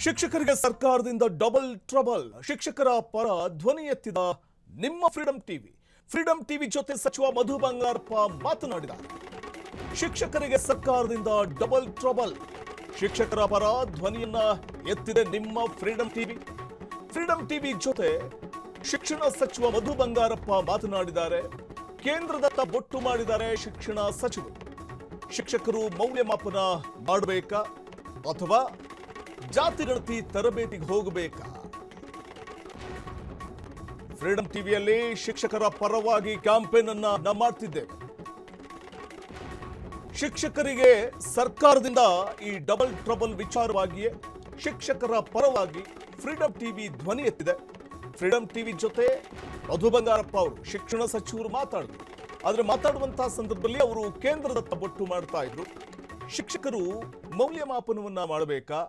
ಶಿಕ್ಷಕರಿಗೆ ಸರ್ಕಾರದಿಂದ double trouble. ಶಿಕ್ಷಕರ ಪರ ಧ್ವನಿ ಎತ್ತಿದ ನಿಮ್ಮ ಫ್ರೀಡಂ ಟಿವಿ ಜೊತೆ ಸಚಿವ ಮಧು ಬಂಗಾರಪ್ಪ ಮಾತನಾಡಿದ್ದಾರೆ. ಶಿಕ್ಷಕರಿಗೆ ಸರ್ಕಾರದಿಂದ ಡಬಲ್ ಟ್ರಬಲ್. ಶಿಕ್ಷಕರ ಪರ ಧ್ವನಿಯನ್ನ ಎತ್ತಿದೆ ನಿಮ್ಮ ಫ್ರೀಡಂ ಟಿವಿ ಜೊತೆ ಶಿಕ್ಷಣ ಸಚಿವ ಮಧು ಬಂಗಾರಪ್ಪ ಮಾತನಾಡಿದ್ದಾರೆ. ಕೇಂದ್ರದತ್ತ ಬೊಟ್ಟು ಮಾಡಿದ್ದಾರೆ ಶಿಕ್ಷಣ ಸಚಿವರು. ಶಿಕ್ಷಕರು ಮೌಲ್ಯಮಾಪನ ಮಾಡಬೇಕಾ ಅಥವಾ ಜಾತಿ ಗಣತಿ ತರಬೇತಿಗೆ ಹೋಗಬೇಕಾ? ಫ್ರೀಡಂ ಟಿವಿಯಲ್ಲಿ ಶಿಕ್ಷಕರ ಪರವಾಗಿ ಕ್ಯಾಂಪೇನ್ ಅನ್ನ ಮಾಡ್ತಿದ್ದೇವೆ. ಶಿಕ್ಷಕರಿಗೆ ಸರ್ಕಾರದಿಂದ ಈ ಡಬಲ್ ಟ್ರಬಲ್ ವಿಚಾರವಾಗಿಯೇ ಶಿಕ್ಷಕರ ಪರವಾಗಿ ಫ್ರೀಡಂ ಟಿವಿ ಧ್ವನಿ ಎತ್ತಿದೆ. ಫ್ರೀಡಂ ಟಿವಿ ಜೊತೆ ಮಧು ಬಂಗಾರಪ್ಪ ಅವರು ಶಿಕ್ಷಣ ಸಚಿವರು ಮಾತಾಡಿದ್ರು. ಆದರೆ ಮಾತಾಡುವಂತಹ ಸಂದರ್ಭದಲ್ಲಿ ಅವರು ಕೇಂದ್ರದತ್ತ ಬೊಟ್ಟು ಮಾಡ್ತಾ ಇದ್ರು. ಶಿಕ್ಷಕರು ಮೌಲ್ಯಮಾಪನವನ್ನ ಮಾಡಬೇಕಾ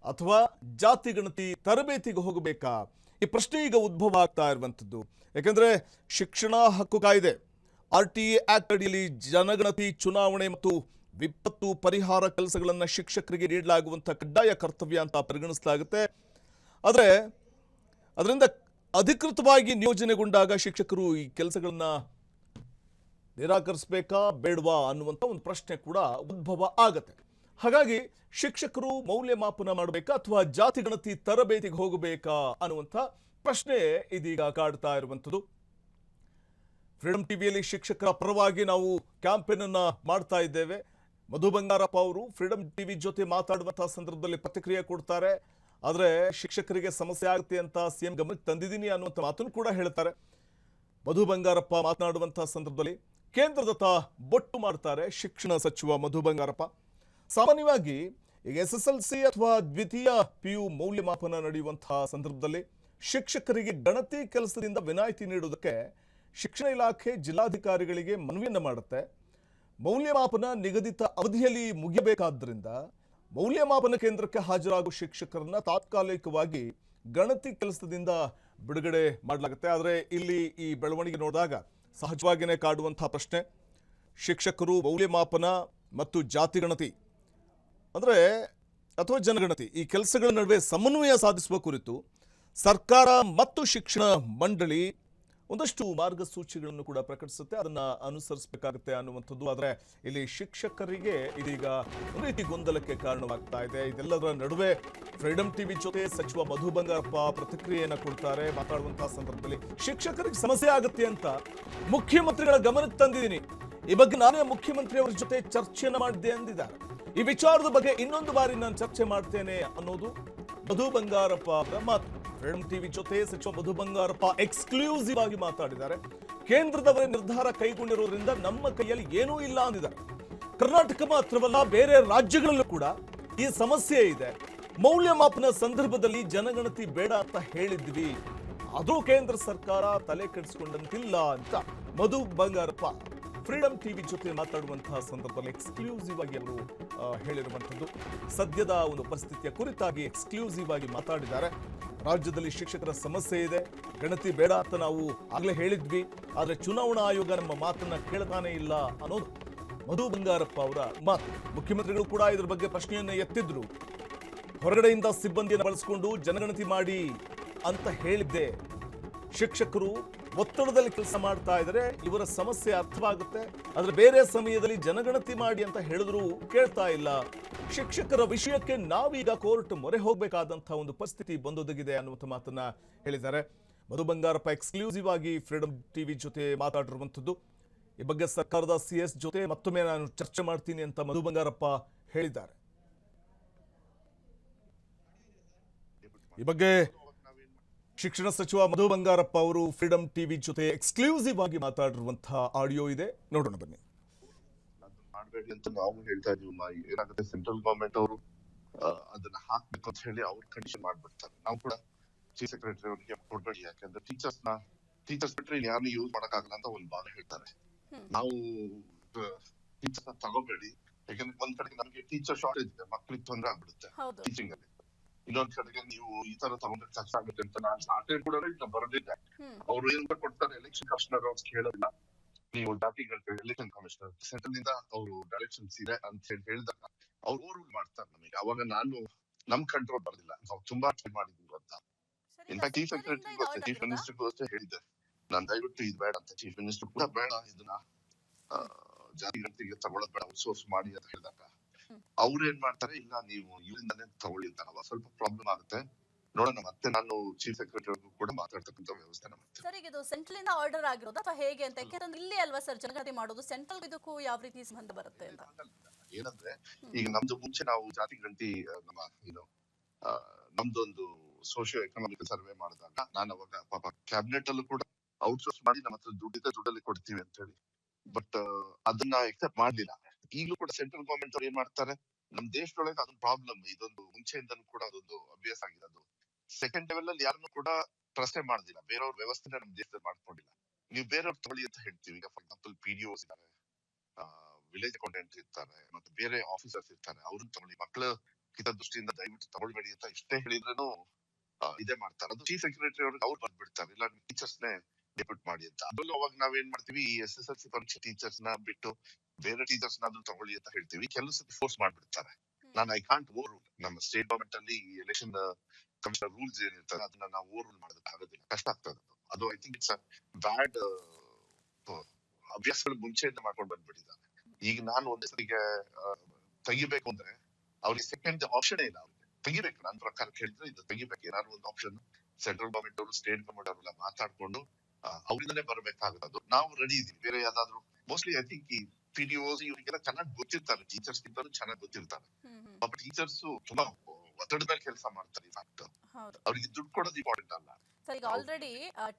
ಅಥವಾ ಜಾತಿ ಗಣತಿ ತರಬೇತಿಗೆ ಹೋಗಬೇಕಾ? ಈ ಪ್ರಶ್ನೆ ಈಗ ಉದ್ಭವ ಆಗ್ತಾ ಇರುವಂಥದ್ದು. ಯಾಕಂದ್ರೆ ಶಿಕ್ಷಣ ಹಕ್ಕು ಕಾಯ್ದೆ RTA ಆಕ್ಟ್ ಅಡಿಯಲ್ಲಿ ಜನಗಣತಿ, ಚುನಾವಣೆ ಮತ್ತು ವಿಪತ್ತು ಪರಿಹಾರ ಕೆಲಸಗಳನ್ನು ಶಿಕ್ಷಕರಿಗೆ ನೀಡಲಾಗುವಂಥ ಕಡ್ಡಾಯ ಕರ್ತವ್ಯ ಅಂತ ಪರಿಗಣಿಸಲಾಗುತ್ತೆ. ಆದರೆ ಅದರಿಂದ ಅಧಿಕೃತವಾಗಿ ನಿಯೋಜನೆಗೊಂಡಾಗ ಶಿಕ್ಷಕರು ಈ ಕೆಲಸಗಳನ್ನ ನಿರಾಕರಿಸಬೇಕಾ ಬೇಡವಾ ಅನ್ನುವಂಥ ಒಂದು ಪ್ರಶ್ನೆ ಕೂಡ ಉದ್ಭವ ಆಗತ್ತೆ. ಹಾಗಾಗಿ ಶಿಕ್ಷಕರು ಮೌಲ್ಯಮಾಪನ ಮಾಡಬೇಕಾ ಅಥವಾ ಜಾತಿ ಗಣತಿ ತರಬೇತಿಗೆ ಹೋಗಬೇಕಾ ಅನ್ನುವಂಥ ಪ್ರಶ್ನೆ ಇದೀಗ ಕಾಡ್ತಾ ಇರುವಂಥದ್ದು. ಫ್ರೀಡಂ ಟಿವಿಯಲ್ಲಿ ಶಿಕ್ಷಕರ ಪರವಾಗಿ ನಾವು ಕ್ಯಾಂಪೇನ್ ಅನ್ನ ಮಾಡ್ತಾ ಇದ್ದೇವೆ. ಮಧು ಬಂಗಾರಪ್ಪ ಅವರು ಫ್ರೀಡಂ ಟಿವಿ ಜೊತೆ ಮಾತಾಡುವಂತಹ ಸಂದರ್ಭದಲ್ಲಿ ಪ್ರತಿಕ್ರಿಯೆ ಕೊಡ್ತಾರೆ. ಆದರೆ ಶಿಕ್ಷಕರಿಗೆ ಸಮಸ್ಯೆ ಆಗುತ್ತೆ ಅಂತ CM ಗಮನಕ್ಕೆ ತಂದಿದ್ದೀನಿ ಅನ್ನುವಂಥ ಮಾತನ್ನು ಕೂಡ ಹೇಳ್ತಾರೆ. ಮಧು ಬಂಗಾರಪ್ಪ ಮಾತನಾಡುವಂತಹ ಸಂದರ್ಭದಲ್ಲಿ ಕೇಂದ್ರದತ್ತ ಬೊಟ್ಟು ಮಾಡ್ತಾರೆ ಶಿಕ್ಷಣ ಸಚಿವ ಮಧು ಬಂಗಾರಪ್ಪ. ಸಾಮಾನ್ಯವಾಗಿ ಈಗ SSLC ಅಥವಾ ದ್ವಿತೀಯ PU ಮೌಲ್ಯಮಾಪನ ನಡೆಯುವಂತಹ ಸಂದರ್ಭದಲ್ಲಿ ಶಿಕ್ಷಕರಿಗೆ ಗಣತಿ ಕೆಲಸದಿಂದ ವಿನಾಯಿತಿ ನೀಡುವುದಕ್ಕೆ ಶಿಕ್ಷಣ ಇಲಾಖೆ ಜಿಲ್ಲಾಧಿಕಾರಿಗಳಿಗೆ ಮನವಿಯನ್ನು ಮಾಡುತ್ತೆ. ಮೌಲ್ಯಮಾಪನ ನಿಗದಿತ ಅವಧಿಯಲ್ಲಿ ಮುಗಿಯಬೇಕಾದ್ದರಿಂದ ಮೌಲ್ಯಮಾಪನ ಕೇಂದ್ರಕ್ಕೆ ಹಾಜರಾಗುವ ಶಿಕ್ಷಕರನ್ನ ತಾತ್ಕಾಲಿಕವಾಗಿ ಗಣತಿ ಕೆಲಸದಿಂದ ಬಿಡುಗಡೆ ಮಾಡಲಾಗುತ್ತೆ. ಆದರೆ ಇಲ್ಲಿ ಈ ಬೆಳವಣಿಗೆ ನೋಡಿದಾಗ ಸಹಜವಾಗಿಯೇ ಕಾಡುವಂತಹ ಪ್ರಶ್ನೆ, ಶಿಕ್ಷಕರು ಮೌಲ್ಯಮಾಪನ ಮತ್ತು ಜಾತಿ ಗಣತಿ ಅಂದರೆ ಅಥವಾ ಜನಗಣತಿ ಈ ಕೆಲಸಗಳ ನಡುವೆ ಸಮನ್ವಯ ಸಾಧಿಸುವ ಕುರಿತು ಸರ್ಕಾರ ಮತ್ತು ಶಿಕ್ಷಣ ಮಂಡಳಿ ಒಂದಷ್ಟು ಮಾರ್ಗಸೂಚಿಗಳನ್ನು ಕೂಡ ಪ್ರಕಟಿಸುತ್ತೆ. ಅದನ್ನು ಅನುಸರಿಸಬೇಕಾಗುತ್ತೆ ಅನ್ನುವಂಥದ್ದು. ಆದರೆ ಇಲ್ಲಿ ಶಿಕ್ಷಕರಿಗೆ ಇದೀಗ ಒಂದು ರೀತಿ ಗೊಂದಲಕ್ಕೆ ಕಾರಣವಾಗ್ತಾ ಇದೆ. ಇದೆಲ್ಲದರ ನಡುವೆ ಫ್ರೀಡಂ ಟಿವಿ ಜೊತೆ ಸಚಿವ ಮಧು ಬಂಗಾರಪ್ಪ ಪ್ರತಿಕ್ರಿಯೆಯನ್ನು ಕೊಡ್ತಾರೆ. ಮಾತಾಡುವಂತಹ ಸಂದರ್ಭದಲ್ಲಿ ಶಿಕ್ಷಕರಿಗೆ ಸಮಸ್ಯೆ ಆಗುತ್ತೆ ಅಂತ ಮುಖ್ಯಮಂತ್ರಿಗಳ ಗಮನಕ್ಕೆ ತಂದಿದ್ದೀನಿ. ಈ ಬಗ್ಗೆ ನಾನೇ ಮುಖ್ಯಮಂತ್ರಿ ಅವರ ಜೊತೆ ಚರ್ಚೆಯನ್ನು ಮಾಡಿದ್ದೆ ಅಂದಿದ್ದಾರೆ. ಈ ವಿಚಾರದ ಬಗ್ಗೆ ಇನ್ನೊಂದು ಬಾರಿ ನಾನು ಚರ್ಚೆ ಮಾಡ್ತೇನೆ ಅನ್ನೋದು ಮಧು ಬಂಗಾರಪ್ಪ ಅವರ ಮಾತು. ಫ್ರೀಡಂ ಟಿವಿ ಜೊತೆ ಸಚಿವ ಮಧು ಬಂಗಾರಪ್ಪ ಎಕ್ಸ್ಕ್ಲೂಸಿವ್ ಆಗಿ ಮಾತಾಡಿದ್ದಾರೆ. ಕೇಂದ್ರದವರೇ ನಿರ್ಧಾರ ಕೈಗೊಂಡಿರೋದ್ರಿಂದ ನಮ್ಮ ಕೈಯಲ್ಲಿ ಏನೂ ಇಲ್ಲ ಅಂದಿದ್ದಾರೆ. ಕರ್ನಾಟಕ ಮಾತ್ರವಲ್ಲ, ಬೇರೆ ರಾಜ್ಯಗಳಲ್ಲೂ ಕೂಡ ಈ ಸಮಸ್ಯೆ ಇದೆ. ಮೌಲ್ಯಮಾಪನ ಸಂದರ್ಭದಲ್ಲಿ ಜನಗಣತಿ ಬೇಡ ಅಂತ ಹೇಳಿದ್ವಿ, ಅದು ಕೇಂದ್ರ ಸರ್ಕಾರ ತಲೆ ಕೆಡಿಸಿಕೊಂಡಂತಿಲ್ಲ ಅಂತ ಮಧು ಬಂಗಾರಪ್ಪ ಫ್ರೀಡಂ ಟಿವಿ ಜೊತೆ ಮಾತಾಡುವಂತಹ ಸಂದರ್ಭದಲ್ಲಿ ಎಕ್ಸ್ಕ್ಲೂಸಿವ್ ಆಗಿ ಅವರು ಹೇಳಿರುವಂಥದ್ದು. ಸದ್ಯದ ಒಂದು ಪರಿಸ್ಥಿತಿಯ ಕುರಿತಾಗಿ ಎಕ್ಸ್ಕ್ಲೂಸಿವ್ ಆಗಿ ಮಾತಾಡಿದ್ದಾರೆ. ರಾಜ್ಯದಲ್ಲಿ ಶಿಕ್ಷಕರ ಸಮಸ್ಯೆ ಇದೆ, ಗಣತಿ ಬೇಡ ಅಂತ ನಾವು ಆಗಲೇ ಹೇಳಿದ್ವಿ, ಆದರೆ ಚುನಾವಣಾ ಆಯೋಗ ನಮ್ಮ ಮಾತನ್ನ ಕೇಳ್ತಾನೆ ಇಲ್ಲ ಅನ್ನೋದು ಮಧು ಬಂಗಾರಪ್ಪ ಅವರ ಮಾತು. ಮುಖ್ಯಮಂತ್ರಿಗಳು ಕೂಡ ಇದರ ಬಗ್ಗೆ ಪ್ರಶ್ನೆಯನ್ನು ಎತ್ತಿದ್ರು. ಹೊರಗಡೆಯಿಂದ ಸಿಬ್ಬಂದಿಯನ್ನು ಬಳಸಿಕೊಂಡು ಜನಗಣತಿ ಮಾಡಿ ಅಂತ ಹೇಳಿದ್ದೆ. ಶಿಕ್ಷಕರು ಒತ್ತಡದಲ್ಲಿ ಕೆಲಸ ಮಾಡ್ತಾ ಇದ್ದಾರೆ, ಇವರ ಸಮಸ್ಯೆ ಅರ್ಥವಾಗುತ್ತೆ, ಆದ್ರೆ ಬೇರೆ ಸಮಯದಲ್ಲಿ ಜನಗಣತಿ ಮಾಡಿ ಅಂತ ಹೇಳಿದ್ರು ಕೇಳ್ತಾ ಇಲ್ಲ. ಶಿಕ್ಷಕರ ವಿಷಯಕ್ಕೆ ನಾವೀಗ ಕೋರ್ಟ್ ಮೊರೆ ಹೋಗಬೇಕಾದಂತಹ ಒಂದು ಪರಿಸ್ಥಿತಿ ಬಂದೊದಗಿದೆ ಅನ್ನುವಂಥ ಮಾತನ್ನ ಹೇಳಿದ್ದಾರೆ. ಮಧು ಬಂಗಾರಪ್ಪ ಎಕ್ಸ್ಕ್ಲೂಸಿವ್ ಆಗಿ ಫ್ರೀಡಂ ಟಿವಿ ಜೊತೆ ಮಾತಾಡಿರುವಂಥದ್ದು. ಈ ಬಗ್ಗೆ ಸರ್ಕಾರದ CS ಜೊತೆ ಮತ್ತೊಮ್ಮೆ ನಾನು ಚರ್ಚೆ ಮಾಡ್ತೀನಿ ಅಂತ ಮಧು ಬಂಗಾರಪ್ಪ ಹೇಳಿದ್ದಾರೆ. ಈ ಬಗ್ಗೆ ಶಿಕ್ಷಣ ಸಚಿವ ಮಧು ಬಂಗಾರಪ್ಪ ಅವರು ಫ್ರೀಡಂ ಟಿವಿ ಜೊತೆ ಎಕ್ಸ್ಕ್ಲೂಸಿವ್ ಆಗಿ ಮಾತಾಡಿರುವಂತಹ ಆಡಿಯೋ ಇದೆ, ನೋಡೋಣ ಬನ್ನಿ. ಮಾಡಬೇಡಿ ಅಂತ ನಾವು ಹೇಳ್ತಾ ಇದೀವಿ. ಏನಾಗುತ್ತೆ, ಸೆಂಟ್ರಲ್ ಗವರ್ಮೆಂಟ್ ಅವರು ಅದನ್ನ ಹಾಕ್ಬೇಕು ಅಂತ ಹೇಳಿ ಅವ್ರು ಕಂಡೀಷನ್ ಮಾಡ್ಬಿಡ್ತಾರೆ. ನಾವು ಕೂಡ ಚೀಫ್ ಸೆಕ್ರೆಟರಿ ಅವರಿಗೆ ಕೊಡ್ಬೇಡಿ, ಯಾಕಂದ್ರೆ ಟೀಚರ್ಸ್ ಬಿಟ್ರೆ ಯಾರನ್ನು ಯೂಸ್ ಮಾಡಕ್ಕಾಗಲ್ಲ ಅಂತ ಒಂದು ಭಾಗ ಹೇಳ್ತಾರೆ. ನಾವು ಟೀಚರ್ಸ್ ತಗೋಬೇಡಿ, ಯಾಕಂದ್ರೆ ಒಂದ್ ಕಡೆಗೆ ನಮ್ಗೆ ಟೀಚರ್ ಶಾರ್ಟೇಜ್ ಇದೆ, ಮಕ್ಳಿಗೆ ತೊಂದರೆ ಆಗ್ಬಿಡುತ್ತೆ ಟೀಚಿಂಗ್ ಅಲ್ಲಿ. ಇನ್ನೊಂದ್ ಕಡೆಗೆ ನೀವು ಈ ತರ ತಗೊಂಡ್ರೆ ಕಷ್ಟ ಆಗುತ್ತೆ ಅಂತ ನಾನು ಸಾಟೆ ಕೂಡ ಬರೆದಿದ್ದೆ. ಅವ್ರು ಏನ್ ಕೊಡ್ತಾರೆ, ಎಲೆಕ್ಷನ್ ಕಮಿಷನರ್ ಅವ್ರು ಕೇಳೋದಿಲ್ಲ, ನೀವು ಜಾತಿಗಳು ಎಲೆಕ್ಷನ್ ಕಮಿಷನರ್ ಸೆಂಟ್ರಲ್ ಇಂದ ಅವರು ಡೈರೆಕ್ಷನ್ಸ್ ಇದೆ ಅಂತ ಹೇಳಿ ಹೇಳಿದಾಗ ಅವ್ರು ರೂಲ್ ಮಾಡ್ತಾರೆ ನಮಗೆ. ಅವಾಗ ನಾನು ನಮ್ ಕಂಟ್ರೋಲ್ ಬರಲಿಲ್ಲ. ನಾವು ತುಂಬಾ ಟ್ರೈ ಮಾಡಿದ್ವಿ ಅಂತ. ಸರ್, ಈಗ ಇನ್ಫ್ಯಾಕ್ಟ್ ಚೀಫ್ ಸೆಂಟ್ರಲ್ ಇಂದ ಸೆಕ್ರೆಟರಿಗೂ ಇದು ಅಷ್ಟೇ, ಆರ್ಡರ್ ಚೀಫ್ ಆಗಿರೋದಾ? ಮಿನಿಸ್ಟರ್ಗೂ ಅಷ್ಟೇ ಹೇಳಿದ್ದೆ, ನಾನ್ ದಯವಿಟ್ಟು ಇದು ಬೇಡ ಅಂತ. ಚೀಫ್ ಮಿನಿಸ್ಟರ್ ಕೂಡ ಬೇಡ ಇದನ್ನ ಜಾತಿ ಗಣತಿಗೆ ತಗೊಳ್ಳೋದ್ ಬೇಡ, ಔಟ್ಸೋರ್ಸ್ ಮಾಡಿ ಅಂತ ಹೇಳಿದಾಗ ಅವ್ರು ಏನ್ ಮಾಡ್ತಾರೆ, ಇಲ್ಲ ನೀವು ಇವರಿಂದಾನೇ ತಗೊಳ್ಳಿ ಅಂತ. ಸ್ವಲ್ಪ ಪ್ರಾಬ್ಲಮ್ ಆಗುತ್ತೆ, ನೋಡೋಣ. ಮತ್ತೆ ನಾನು ಚೀಫ್ ಸೆಕ್ರೆಟರಿಗೂ ಕೂಡ ಮಾತಾಡ್ತಕ್ಕಂಥ ವ್ಯವಸ್ಥೆ ಮಾಡ್ತೇನೆ. ಸರ್, ಈಗ ಇದು ಸೆಂಟ್ರಲ್ ಇಂದ ಆರ್ಡರ್ ಆಗಿರೋದು ಅಥವಾ ಹೇಗೆ ಅಂತ? ಯಾಕೆಂದ್ರೆ ಇಲ್ಲಿ ಅಲ್ವಾ ಸರ್ ಜನಗಣತಿ ಮಾಡೋದು, ಸೆಂಟ್ರಲ್ ಇದಕ್ಕೂ ಯಾವ ರೀತಿ ಸಂಬಂಧ ಬರುತ್ತೆ ಅಂತ? ಏನಂದ್ರೆ ಈಗ ನಮ್ದು ಮುಂಚೆ ನಾವು ಜಾತಿ ಗಣತಿ ನಮ್ಮ ಏನು ನಮ್ದೊಂದು ಸೋಶಿಯೋ ಎಕನಾಮಿಕಲ್ ಸರ್ವೆ ಮಾಡಿದಾಗ ನಾನು ಅವಾಗ ಪಾಪ ಕ್ಯಾಬಿನೆಟ್ ಅಲ್ಲೂ ಕೂಡ ಔಟ್ಸೋರ್ಸ್ ಮಾಡಿ ನಮ್ಮ ಹತ್ರ ದುಡ್ಡಲ್ಲಿ ಕೊಡ್ತೀವಿ ಅಂತ ಹೇಳಿ, ಬಟ್ ಅದನ್ನ ಎಕ್ಸೆಪ್ಟ್ ಮಾಡ್ಲಿಲ್ಲ. ಈಗಲೂ ಕೂಡ ಸೆಂಟ್ರಲ್ ಗವರ್ಮೆಂಟ್ ಅವ್ರು ಏನ್ ಮಾಡ್ತಾರೆ, ನಮ್ ದೇಶದೊಳಗೆ ಅದೊಂದು ಪ್ರಾಬ್ಲಮ್, ಇದೊಂದು ಮುಂಚೆಯಿಂದನೂ ಕೂಡ ಅದೊಂದು ಅಭ್ಯಾಸ ಆಗಿರೋದು. ಸೆಕೆಂಡ್ ಲೆವೆಲ್ ಅಲ್ಲಿ ಯಾರನ್ನು ಕೂಡ ಟ್ರಸ್ಟೇ ಮಾಡೋದಿಲ್ಲ, ಬೇರೆಯವ್ರ ವ್ಯವಸ್ಥೆನ ನಮ್ ದೇಶದಲ್ಲಿ ಮಾಡ್ಕೊಂಡಿಲ್ಲ. ನೀವು ಬೇರೆಯವ್ರು ತಗೊಳ್ಳಿ ಅಂತ ಹೇಳ್ತೀವಿ. ಈಗ ಫಾರ್ ಎಕ್ಸಾಂಪಲ್ PDOs ಇದ್ದಾರೆ, ವಿಲೇಜ್ ಅಕೌಂಟೆಂಟ್ ಇರ್ತಾರೆ, ಮತ್ತೆ ಬೇರೆ ಆಫೀಸರ್ಸ್ ಇರ್ತಾರೆ, ಅವ್ರನ್ನ ತಗೊಳ್ಳಿ. ಮಕ್ಕಳ ಹಿತದೃಷ್ಟಿಯಿಂದ ದಯವಿಟ್ಟು ತಗೊಳ್ಬೇಡಿ ಅಂತ ಇಷ್ಟೇ ಹೇಳಿದ್ರೂ ಇದೇ ಮಾಡ್ತಾರೆ. ಅದು ಚೀಫ್ ಸೆಕ್ರೆಟರಿ ಅವ್ರಿಗೆ ಅವ್ರು ಬರ್ದ್ಬಿಡ್ತಾರೆ, ಇಲ್ಲ ಟೀಚರ್ಸ್ ನೇ ಡೆಪ್ಯೂಟ್ ಮಾಡಿ ಅಂತ. ಅದರಲ್ಲೂ ಅವಾಗ ನಾವೇನ್ ಮಾಡ್ತೀವಿ, ಈ SSLC ಪರೀಕ್ಷೆ ಟೀಚರ್ಸ್ ನ ಬಿಟ್ಟು ಬೇರೆ ಟೀಚರ್ಸ್ ನಾದ್ರೂ ತಗೊಳ್ಳಿ ಅಂತ ಹೇಳ್ತೀವಿ. ಕೆಲವು ಸತಿ ಫೋರ್ಸ್ ಮಾಡ್ಬಿಡ್ತಾರೆ. ನಾನು ಐ ಕಾಂಟ್ ಓವರ್ ರೂಲ್. ನಮ್ಮ ಸ್ಟೇಟ್ ಗವರ್ಮೆಂಟ್ ಅಲ್ಲಿ ಎಲೆಕ್ಷನ್ ಕಮಿಷನರ್ ರೂಲ್ಸ್ ಏನಿರ್ತಾರೆ ಅದನ್ನ ನಾವು ಓವರ್ ರೂಲ್ ಮಾಡೋದಕ್ಕೆ ಆಗೋದಿಲ್ಲ, ಕಷ್ಟ ಆಗ್ತದೆ. ಅದು ಐ ಥಿಂಕ್ ಇಟ್ಸ್ ಅ ಬ್ಯಾಡ್ ಅಭ್ಯಾಸಗಳು ಮುಂಚೆಯಿಂದ ಮಾಡ್ಕೊಂಡು ಬಂದ್ಬಿಟ್ಟಿದ್ದಾರೆ. ಈಗ ನಾನು ಒಂದೇ ಸರಿಗೆ ತೆಗಿಬೇಕು ಅಂದ್ರೆ ಅವ್ರಿಗೆ ಸೆಕೆಂಡ್ ಆಪ್ಷನ್ ಇಲ್ಲ, ಅವ್ರಿಗೆ ತೆಗಿಬೇಕು. ನನ್ನ ಪ್ರಕಾರ ಕೇಳಿದ್ರೆ ಇದು ತೆಗಿಬೇಕು, ಏನಾದ್ರು ಒಂದು ಆಪ್ಷನ್. ಸೆಂಟ್ರಲ್ ಗವರ್ಮೆಂಟ್ ಅವರು ಸ್ಟೇಟ್ ಗವರ್ಮೆಂಟ್ ಅವರೆಲ್ಲ ಮಾತಾಡ್ಕೊಂಡು ಅವರಿಂದನೇ ಬರ್ಬೇಕಾಗೋದು. ನಾವು ರೆಡಿ ಇದೀವಿ. ಬೇರೆ ಯಾವ್ದಾದ್ರು ಮೋಸ್ಟ್ಲಿ ಐ ಥಿಂಕ್ ಈ PDOs ಇವರಿಗೆಲ್ಲ ಚೆನ್ನಾಗಿ ಗೊತ್ತಿರ್ತಾರೆ, ಟೀಚರ್ಸ್ ಗಿಂತಲೂ ಚೆನ್ನಾಗಿ ಗೊತ್ತಿರ್ತಾರೆ. ಪಾಪ ಟೀಚರ್ಸ್ ತುಂಬಾ ಒತ್ತಡದ ಮೇಲೆ ಕೆಲಸ ಮಾಡ್ತಾರೆ. ಇನ್ಫ್ಯಾಕ್ಟ್ ಅವ್ರಿಗೆ ದುಡ್ಡು ಕೊಡೋದು ಇಂಪಾರ್ಟೆಂಟ್ ಅಲ್ಲ ಸರ್. ಈಗ ಆಲ್ರೆಡಿ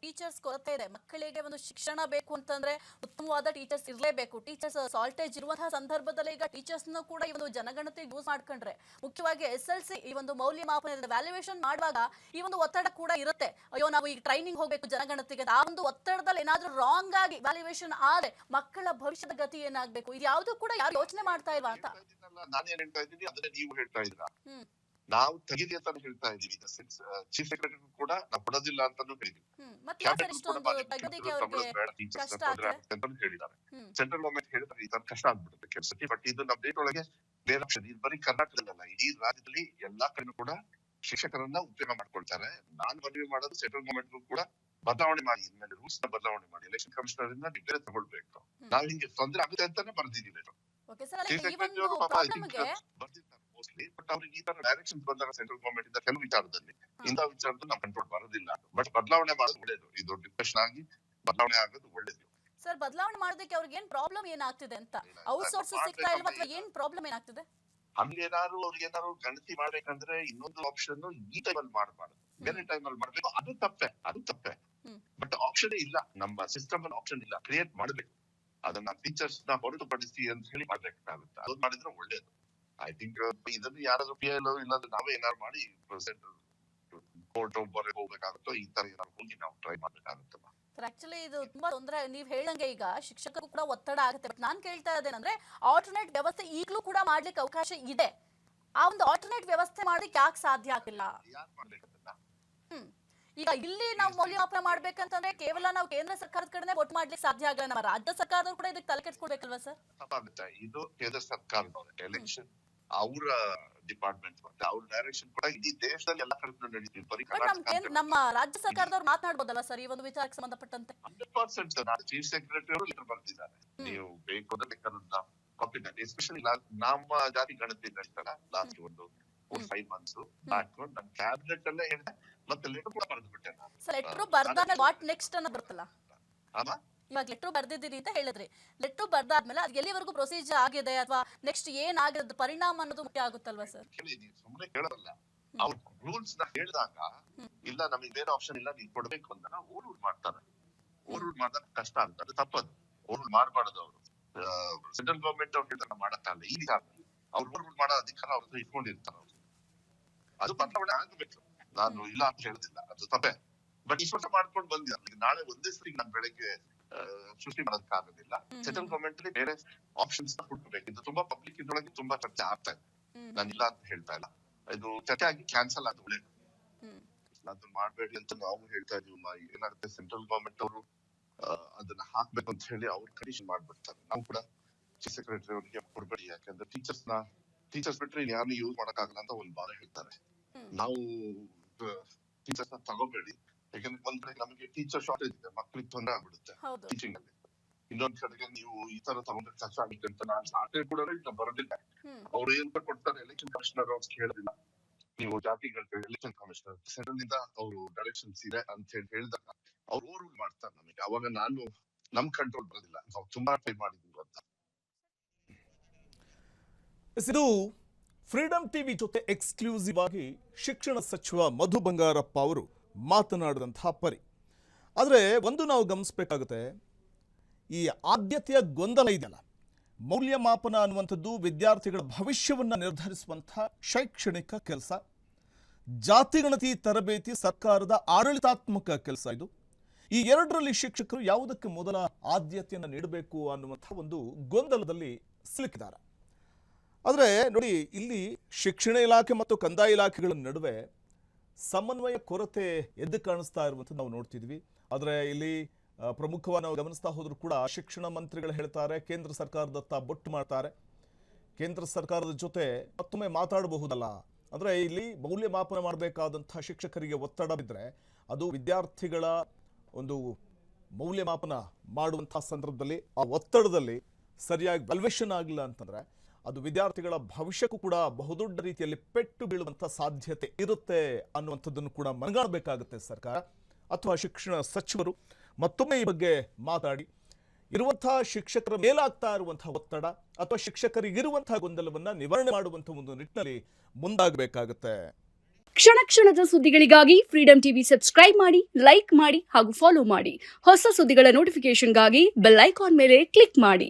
ಟೀಚರ್ಸ್ ಕೊರತೆ ಇದೆ. ಮಕ್ಕಳಿಗೆ ಒಂದು ಶಿಕ್ಷಣ ಬೇಕು ಅಂತಂದ್ರೆ ಉತ್ತಮವಾದ ಟೀಚರ್ಸ್ ಇರಲೇಬೇಕು. ಟೀಚರ್ಸ್ ಶಾರ್ಟೇಜ್ ಇರುವಂತಹ ಸಂದರ್ಭದಲ್ಲಿ ಈಗ ಟೀಚರ್ಸ್ ಕೂಡ ಈ ಒಂದು ಜನಗಣತಿ ಯೂಸ್ ಮಾಡ್ಕೊಂಡ್ರೆ, ಮುಖ್ಯವಾಗಿ SLC ಈ ಒಂದು ಮೌಲ್ಯಮಾಪನ ವ್ಯಾಲ್ಯೂಯೇಷನ್ ಮಾಡುವಾಗ ಈ ಒಂದು ಒತ್ತಡ ಕೂಡ ಇರುತ್ತೆ. ಅಯ್ಯೋ, ನಾವು ಈಗ ಟ್ರೈನಿಂಗ್ ಹೋಗ್ಬೇಕು ಜನಗಣತಿಗೆ, ಆ ಒಂದು ಒತ್ತಡದಲ್ಲಿ ಏನಾದ್ರೂ ರಾಂಗ್ ಆಗಿ ವ್ಯಾಲ್ಯೂಯೇಷನ್ ಆದ್ರೆ ಮಕ್ಕಳ ಭವಿಷ್ಯದ ಗತಿ ಏನಾಗ್ಬೇಕು, ಇದು ಯಾವ್ದು ಕೂಡ ಯಾರು ಯೋಚನೆ ಮಾಡ್ತಾ ಇಲ್ವಾ ಅಂತ. ನಾನೇನ್ ಹೇಳ್ತಾ ಇದ್ದೀನಿ ಅದನ್ನೇ ನೀವು ಹೇಳ್ತಾ ಇದ್ದೀರಾ. ನಾವು ತೆಗಿದಿ ಅಂತ ಹೇಳ್ತಾ ಇದೀವಿ. ಚೀಫ್ ಸೆಕ್ರೆಟರಿ ಕೂಡ ನಾವು ಕೊಡೋದಿಲ್ಲ ಅಂತಾನು ಹೇಳಿದ್ವಿ. ಹೇಳಿದ್ದಾರೆ. ಸೆಂಟ್ರಲ್ ಗವರ್ಮೆಂಟ್ ಹೇಳಿದ್ರೆ ಈ ತರ ಕಷ್ಟ ಆಗ್ಬಿಡುತ್ತೆ ಕೆಲಸಕ್ಕೆ. ಬಟ್ ಇದು ನಮ್ಮ ದೇಶದೊಳಗೆ ಬೇರೆ ಆಪ್ಷನ್. ಇದು ಬರೀ ಕರ್ನಾಟಕದಲ್ಲ, ಇಡೀ ರಾಜ್ಯದಲ್ಲಿ ಎಲ್ಲಾ ಕಡೆ ಕೂಡ ಶಿಕ್ಷಕರನ್ನ ಉಪಯೋಗ ಮಾಡ್ಕೊಳ್ತಾರೆ. ನಾನು ಮನವಿ ಮಾಡೋದು ಸೆಂಟ್ರಲ್ ಗವರ್ಮೆಂಟ್ ಕೂಡ ಬದಲಾವಣೆ ಮಾಡಿ, ಇನ್ಮೇಲೆ ರೂಲ್ಸ್ ನ ಬದಲಾವಣೆ ಮಾಡಿ, ಎಲೆಕ್ಷನ್ ಕಮಿಷನರ್ ಇಂದ ಬೇರೆ ತಗೊಳ್ಬೇಕು. ನಾವ್ ಹಿಂಗೆ ತೊಂದರೆ ಆಗುತ್ತೆ ಅಂತಾನೆ ಬರ್ದಿದ್ದೀವಿ. ಚೀಫ್ ಸೆಕ್ರೆಟರಿ ಅವರು ಪಾಪ ಬರ್ದಿರ್ತಾರೆ ಮೋಸ್ಟ್ಲಿ, ಬಟ್ ಅವ್ರಿಗೆ ಈ ತರ ಡೈರೆಕ್ಷನ್ ಬಂದಾಗ ಸೆಂಟ್ರಲ್ ಗವರ್ಮೆಂಟ್ ಇಂದ ಕೆಲವು ವಿಚಾರದಲ್ಲಿ ಇಂಥ ವಿಚಾರದಲ್ಲಿ ನಾವು ಕಂಟ್ರೋಲ್ ಬರೋದಿಲ್ಲ. ಬಟ್ ಬದಲಾವಣೆ ಮಾಡೋದು ಒಳ್ಳೇದು. ಇದು ಡಿಸ್ಕಷನ್ ಆಗಿ ಬದಲಾವಣೆ ಆಗೋದು ಒಳ್ಳೇದು. ಸರ್, ಬದಲಾವಣೆ ಮಾಡೋದಕ್ಕೆ ಅವ್ರಿಗೆ ಏನ್ ಪ್ರಾಬ್ಲಮ್ ಏನಾಗ್ತಿದೆ ಅಂತ, ಔಟ್ಸೋರ್ಸ್ ಸಿಗ್ತಾ ಇಲ್ವಾ ಅಥವಾ ಏನ್ ಪ್ರಾಬ್ಲಮ್ ಏನಾಗ್ತಿದೆ? ಹಂಗೇನಾದ್ರು ಅವ್ರಿಗೆ ಏನಾದ್ರು ಗಣತಿ ಮಾಡ್ಬೇಕಂದ್ರೆ ಇನ್ನೊಂದು ಆಪ್ಷನ್ ಈ ಟೈಮ್ ಅಲ್ಲಿ ಮಾಡಬಾರ್ದು, ಬೇರೆ ಟೈಮ್ ಅಲ್ಲಿ ಮಾಡ್ಬೇಕು. ಅದು ತಪ್ಪೆ. ಬಟ್ ಆಪ್ಷನ್ ಇಲ್ಲ, ನಮ್ಮ ಸಿಸ್ಟಮ್ ಅಲ್ಲಿ ಆಪ್ಷನ್ ಇಲ್ಲ. ಕ್ರಿಯೇಟ್ ಮಾಡ್ಬೇಕು, ಅದನ್ನ ಟೀಚರ್ಸ್ ನ ಹೊರತುಪಡಿಸಿ ಅಂತ ಹೇಳಿ ಮಾಡ್ಬೇಕಾಗುತ್ತೆ. ಅದು ಮಾಡಿದ್ರೆ ಒಳ್ಳೇದು. ಐ ಥಿಂಕ್ ಇದನ್ನು ಯಾರಾದ್ರೂ PIL ಇಲ್ಲಾಂದ್ರೆ ನಾವೇ ಏನಾದ್ರು ಮಾಡಿ ಸೆಂಟ್ರಲ್ ಕೋರ್ಟ್ ಬರೆಗೆ ಹೋಗ್ಬೇಕಾಗುತ್ತೋ, ಈ ತರ ಏನಾದ್ರು ಹೋಗಿ ನಾವು ಟ್ರೈ ಮಾಡ್ಬೇಕಾಗುತ್ತಲ್ಲ. ಆಕ್ಚುಲಿ ಇದು ತುಂಬಾ ತೊಂದರೆ. ನೀವ್ ಹೇಳಂಗೆ ಈಗ ಶಿಕ್ಷಕರು ಕೂಡ ಒತ್ತಡ ಆಗುತ್ತೆ. ಬಟ್ ನಾನ್ ಕೇಳ್ತಾ ಇದ್ದೇನಂದ್ರೆ, ಆಲ್ಟರ್ನೇಟ್ ವ್ಯವಸ್ಥೆ ಈಗಲೂ ಕೂಡ ಮಾಡ್ಲಿಕ್ಕೆ ಅವಕಾಶ ಇದೆ. ಆ ಒಂದು ಆಲ್ಟರ್ನೇಟ್ ವ್ಯವಸ್ಥೆ ಮಾಡೋದಕ್ಕೆ ಯಾಕೆ ಸಾಧ್ಯ ಆಗಿಲ್ಲ? ಯಾರು ಮಾಡ್ಬೇಕಂತ ಈಗ ಇಲ್ಲಿ ನಾವು ಮೌಲ್ಯಮಾಪನ ಮಾಡ್ಬೇಕಂತಂದ್ರೆ ಕೇವಲ ನಾವು ಕೇಂದ್ರ ಸರ್ಕಾರದ ಕಡೆನೆ ವೋಟ್ ಮಾಡ್ಲಿಕ್ಕೆ ಸಾಧ್ಯ ಆಗಲ್ಲ. ನಮ್ಮ ರಾಜ್ಯ ಸರ್ಕಾರದವ್ರು ಕೂಡ ಇದಕ್ಕೆ ತಲೆ ಕೆಡಿಸ್ಕೊಳ್ಬೇಕಲ್ವಾ ಸರ್? ತಪ್ಪಾಗುತ್ತೆ. ಇದು ಕೇಂದ್ರ ಸರ್ಕಾರದವ್ರೆ ಎಲೆಕ್ಷನ್, ಅವರ ಡಿಪಾರ್ಟ್ಮೆಂಟ್ ಮತ್ತೆ ಅವ್ರ ಡೈರೆಕ್ಷನ್ ಕೂಡ ಇಡೀ ದೇಶದಲ್ಲಿ ಎಲ್ಲ ಕಡೆ ನಡೀತೀವಿ. ನಮ್ಮ ರಾಜ್ಯ ಸರ್ಕಾರದವ್ರು ಮಾತನಾಡ್ಬೋದಲ್ಲ ಸರ್ ಈ ಒಂದು ವಿಚಾರಕ್ಕೆ ಸಂಬಂಧಪಟ್ಟಂತೆ? 100% ನಾನು ಚೀಫ್ ಸೆಕ್ರೆಟರಿ ಅವರು ಲೆಟರ್ ಬರ್ತಿದ್ದಾರೆ. ನೀವು ಬೇಕು ಅಂದ್ರೆ ಬೇಕಾದ ಕಾಪಿ ಮಾಡಿ. ಎಸ್ಪೆಷಲಿ ನಮ್ಮ ಜಾತಿ ಗಣತಿ ನಡೀತಲ್ಲ ಲಾಸ್ಟ್ ಒಂದು 5 months ಬ್ಯಾಕ್, ನನ್ನ ಕ್ಯಾಬಿನೆಟ್ ಅಲ್ಲೇ ಹೇಳಿದೆ. ಮತ್ತೆ ಲೆಟರ್ ಕೂಡ ಬರೆದು ಬಿಟ್ಟೆ ನಾನು. ಸರ್, ಲೆಟರ್ ಬರ್ದಾಗ ವಾಟ್ ನೆಕ್ಸ್ಟ್ ಅನ್ನೋ ಬರ್ತಲ್ಲ. ಇವಾಗ ಲೆಟರ್ ಬರ್ದಿದ್ದೀರಿ ಅಂತ ಹೇಳಿದ್ರಿ. ಲೆಟರ್ ಬರ್ದಾದ್ಮೇಲೆ ಅದು ಎಲ್ಲಿವರೆಗೂ ಪ್ರೊಸೀಜರ್ ಆಗಿದೆ ಅಥವಾ ನೆಕ್ಸ್ಟ್ ಏನಾಗಿರೋದು ಪರಿಣಾಮ ಅನ್ನೋದು ಮುಖ್ಯ ಆಗುತ್ತಲ್ವಾ ಸರ್? ನೀವು ಸುಮ್ಮನೆ ಕೇಳೋದಲ್ಲ, ಅವ್ರ ರೂಲ್ಸ್ ನ ಹೇಳಿದಾಗ ಇಲ್ಲ ನಮಗೆ ಬೇರೆ ಆಪ್ಷನ್ ಇಲ್ಲ ನೀವು ಕೊಡ್ಬೇಕು ಅಂತ ಓವರ್ ರೂಲ್ ಮಾಡ್ತಾರೆ. ಓವರ್ ರೂಲ್ ಮಾಡಿದಾಗ ಕಷ್ಟ ಆಗುತ್ತೆ. ಅದು ತಪ್ಪದು. ಓವರ್ ರೂಲ್ ಮಾಡಬಾರ್ದು. ಅವರು ಸೆಂಟ್ರಲ್ ಗವರ್ಮೆಂಟ್ ಅವ್ರು ಹೇಳಿದಾಗ ಮಾಡಕ್ಕಾಗಲ್ಲ. ಈ ವಿಚಾರದಲ್ಲಿ ಅವ್ರು ಓವರ್ ರೂಲ್ ಮಾಡೋ ಅಧಿಕಾರ ಅವ್ರ ಇಟ್ಕೊಂಡಿರ್ತಾರೆ. ಅವರು ಅದು ಬದಲಾವಣೆ ಆಗಬೇಕು. ನಾನು ಇಲ್ಲ ಅಂತ ಹೇಳುದಿಲ್ಲ, ಅದು ತಪ್ಪೆ. ಬಟ್ ಇಷ್ಟು ವರ್ಷ ಮಾಡ್ಕೊಂಡು ಬಂದಿದ್ದಾರೆ. ನಾಳೆ ಒಂದೇ ಸರಿ ನಾನು ಬೆಳಗ್ಗೆ ಸೃಷ್ಟಿ ಮಾಡೋದಕ್ಕಾಗೋದಿಲ್ಲ. ಸೆಂಟ್ರಲ್ ಗವರ್ಮೆಂಟ್ ಅಲ್ಲಿ ಬೇರೆ ಆಪ್ಷನ್ಸ್ ಹುಡುಕಬೇಕು. ಇದು ತುಂಬಾ ಪಬ್ಲಿಕ್ ಇದ್ರೊಳಗೆ ತುಂಬಾ ಚರ್ಚೆ ಆಗ್ತಾ ಇದೆ. ನಾನು ಇಲ್ಲ ಅಂತ ಹೇಳ್ತಾ ಇಲ್ಲ. ಇದು ಚರ್ಚೆ ಆಗಿ ಕ್ಯಾನ್ಸಲ್ ಆದ ಒಳ್ಳೇದು. ಅದನ್ನ ಮಾಡ್ಬೇಡಿ ಅಂತ ನಾವು ಹೇಳ್ತಾ ಇದೀವಿ. ಏನಾಗುತ್ತೆ, ಸೆಂಟ್ರಲ್ ಗವರ್ಮೆಂಟ್ ಅವರು ಅದನ್ನ ಹಾಕ್ಬೇಕು ಅಂತ ಹೇಳಿ ಅವ್ರು ಕಂಡೀಷನ್ ಮಾಡ್ಬಿಡ್ತಾರೆ. ನಾವು ಕೂಡ ಚೀಫ್ ಸೆಕ್ರೆಟರಿ ಅವರಿಗೆ ಕೊಡ್ಬೇಡಿ, ಯಾಕಂದ್ರೆ ಟೀಚರ್ಸ್ ನ ಟೀಚರ್ಸ್ ಬಿಟ್ರೆ ಯಾರನ್ನು ಯೂಸ್ ಮಾಡಕ್ಕಾಗಲ್ಲ ಅಂತ ಒಂದು ಭಾರ ಹೇಳ್ತಾರೆ. ನಾವು ಟೀಚರ್ಸ್ ನ ತಗೋಬೇಡಿ, ಯಾಕಂದ್ರೆ ಒಂದ್ ಕಡೆ ನಮಗೆ ಟೀಚರ್ ಶಾರ್ಟೇಜ್ ಇದೆ, ಮಕ್ಳಿಗೆ ತೊಂದರೆ ಆಗ್ಬಿಡುತ್ತೆ ಹೌದು. ಟೀಚಿಂಗ್ ಅಲ್ಲಿ. ಇನ್ನೊಂದ್ ಕಡೆಗೆ ನೀವು ಈ ತರ ತಗೊಂಡ್ರೆ ಕಷ್ಟ ಆಗುತ್ತೆ ಅಂತ ನಾನು ಶಾರ್ಟೇಜ್ ಕೂಡ ಬರೋದಿಲ್ಲ. ಅವ್ರು ಏನ್ ಕೊಡ್ತಾರೆ ಎಲೆಕ್ಷನ್ ಕಮಿಷನರ್ ಅವ್ರು ಕೇಳೋದಿಲ್ಲ, ನೀವು ಜಾತಿಗಳ ಎಲೆಕ್ಷನ್ ಕಮಿಷನರ್ ಸೆಂಟ್ರಲ್ ಇಂದ ಅವರು ಡೈರೆಕ್ಷನ್ಸ್ ಇದೆ ಅಂತ ಹೇಳಿ ಹೇಳಿದಾಗ ಅವ್ರು ಓವರ್ ರೂಲ್ ಮಾಡ್ತಾರೆ ನಮಗೆ. ಅವಾಗ ನಮ್ ಕಂಟ್ರೋಲ್ ಬರೋದಿಲ್ಲ. ನಾವು ತುಂಬಾ ಟ್ರೈ ಮಾಡಿದ್ವಿ ಅಂತ. ಇದು ಫ್ರೀಡಂ ಟಿವಿ ಜೊತೆ ಎಕ್ಸ್ಕ್ಲೂಸಿವ್ ಆಗಿ ಶಿಕ್ಷಣ ಸಚಿವ ಮಧು ಬಂಗಾರಪ್ಪ ಅವರು ಮಾತನಾಡಿದಂತಹ ಪರಿ. ಆದರೆ ಒಂದು ನಾವು ಗಮನಿಸಬೇಕಾಗುತ್ತೆ, ಈ ಆದ್ಯತೆಯ ಗೊಂದಲ ಇದೆಯಲ್ಲ, ಮೌಲ್ಯಮಾಪನ ಅನ್ನುವಂಥದ್ದು ವಿದ್ಯಾರ್ಥಿಗಳ ಭವಿಷ್ಯವನ್ನು ನಿರ್ಧರಿಸುವಂಥ ಶೈಕ್ಷಣಿಕ ಕೆಲಸ. ಜಾತಿಗಣತಿ ತರಬೇತಿ ಸರ್ಕಾರದ ಆಡಳಿತಾತ್ಮಕ ಕೆಲಸ. ಇದು ಈ ಎರಡರಲ್ಲಿ ಶಿಕ್ಷಕರು ಯಾವುದಕ್ಕೆ ಮೊದಲ ಆದ್ಯತೆಯನ್ನು ನೀಡಬೇಕು ಅನ್ನುವಂಥ ಒಂದು ಗೊಂದಲದಲ್ಲಿ ಸಿಲುಕಿದ್ದಾರೆ. ಆದರೆ ನೋಡಿ, ಇಲ್ಲಿ ಶಿಕ್ಷಣ ಇಲಾಖೆ ಮತ್ತು ಕಂದಾಯ ಇಲಾಖೆಗಳ ನಡುವೆ ಸಮನ್ವಯ ಕೊರತೆ ಎದ್ದು ಕಾಣಿಸ್ತಾ ಇರುವಂಥದ್ದು ನಾವು ನೋಡ್ತಿದ್ವಿ. ಆದರೆ ಇಲ್ಲಿ ಪ್ರಮುಖವಾಗಿ ನಾವು ಗಮನಿಸ್ತಾ ಹೋದರೂ ಕೂಡ ಶಿಕ್ಷಣ ಮಂತ್ರಿಗಳು ಹೇಳ್ತಾರೆ, ಕೇಂದ್ರ ಸರ್ಕಾರದತ್ತ ಬೊಟ್ಟು ಮಾಡ್ತಾರೆ. ಕೇಂದ್ರ ಸರ್ಕಾರದ ಜೊತೆ ಮತ್ತೊಮ್ಮೆ ಮಾತಾಡಬಹುದಲ್ಲ. ಅಂದರೆ ಇಲ್ಲಿ ಮೌಲ್ಯಮಾಪನ ಮಾಡಬೇಕಾದಂಥ ಶಿಕ್ಷಕರಿಗೆ ಒತ್ತಡ ಬಿದ್ದರೆ ಅದು ವಿದ್ಯಾರ್ಥಿಗಳ ಒಂದು ಮೌಲ್ಯಮಾಪನ ಮಾಡುವಂಥ ಸಂದರ್ಭದಲ್ಲಿ ಆ ಒತ್ತಡದಲ್ಲಿ ಸರಿಯಾಗಿ ವ್ಯಾಲ್ಯೂಯೇಷನ್ ಆಗಿಲ್ಲ ಅಂತಂದರೆ ಅದು ವಿದ್ಯಾರ್ಥಿಗಳ ಭವಿಷ್ಯಕ್ಕೂ ಕೂಡ ಬಹುದೊಡ್ಡ ರೀತಿಯಲ್ಲಿ ಪೆಟ್ಟು ಬೀಳುವಂಥ ಸಾಧ್ಯತೆ ಇರುತ್ತೆ ಅನ್ನುವಂಥದ್ದನ್ನು ಕೂಡ ಮನಗಾಣಬೇಕಾಗುತ್ತೆ ಸರ್ಕಾರ ಅಥವಾ ಶಿಕ್ಷಣ ಸಚಿವರು. ಮತ್ತೊಮ್ಮೆ ಈ ಬಗ್ಗೆ ಮಾತಾಡಿ ಇರುವಂತಹ ಶಿಕ್ಷಕರ ಮೇಲಾಗ್ತಾ ಇರುವಂತಹ ಒತ್ತಡ ಅಥವಾ ಶಿಕ್ಷಕರಿಗಿರುವಂತಹ ಗೊಂದಲವನ್ನು ನಿವಾರಣೆ ಮಾಡುವಂಥ ಒಂದು ನಿಟ್ಟಿನಲ್ಲಿ ಮುಂದಾಗಬೇಕಾಗುತ್ತೆ. ಕ್ಷಣ ಕ್ಷಣದ ಸುದ್ದಿಗಳಿಗಾಗಿ ಫ್ರೀಡಂ ಟಿವಿ ಸಬ್ಸ್ಕ್ರೈಬ್ ಮಾಡಿ, ಲೈಕ್ ಮಾಡಿ ಹಾಗೂ ಫಾಲೋ ಮಾಡಿ. ಹೊಸ ಸುದ್ದಿಗಳ ನೋಟಿಫಿಕೇಶನ್ಗಾಗಿ ಬೆಲ್ ಐಕಾನ್ ಮೇಲೆ ಕ್ಲಿಕ್ ಮಾಡಿ.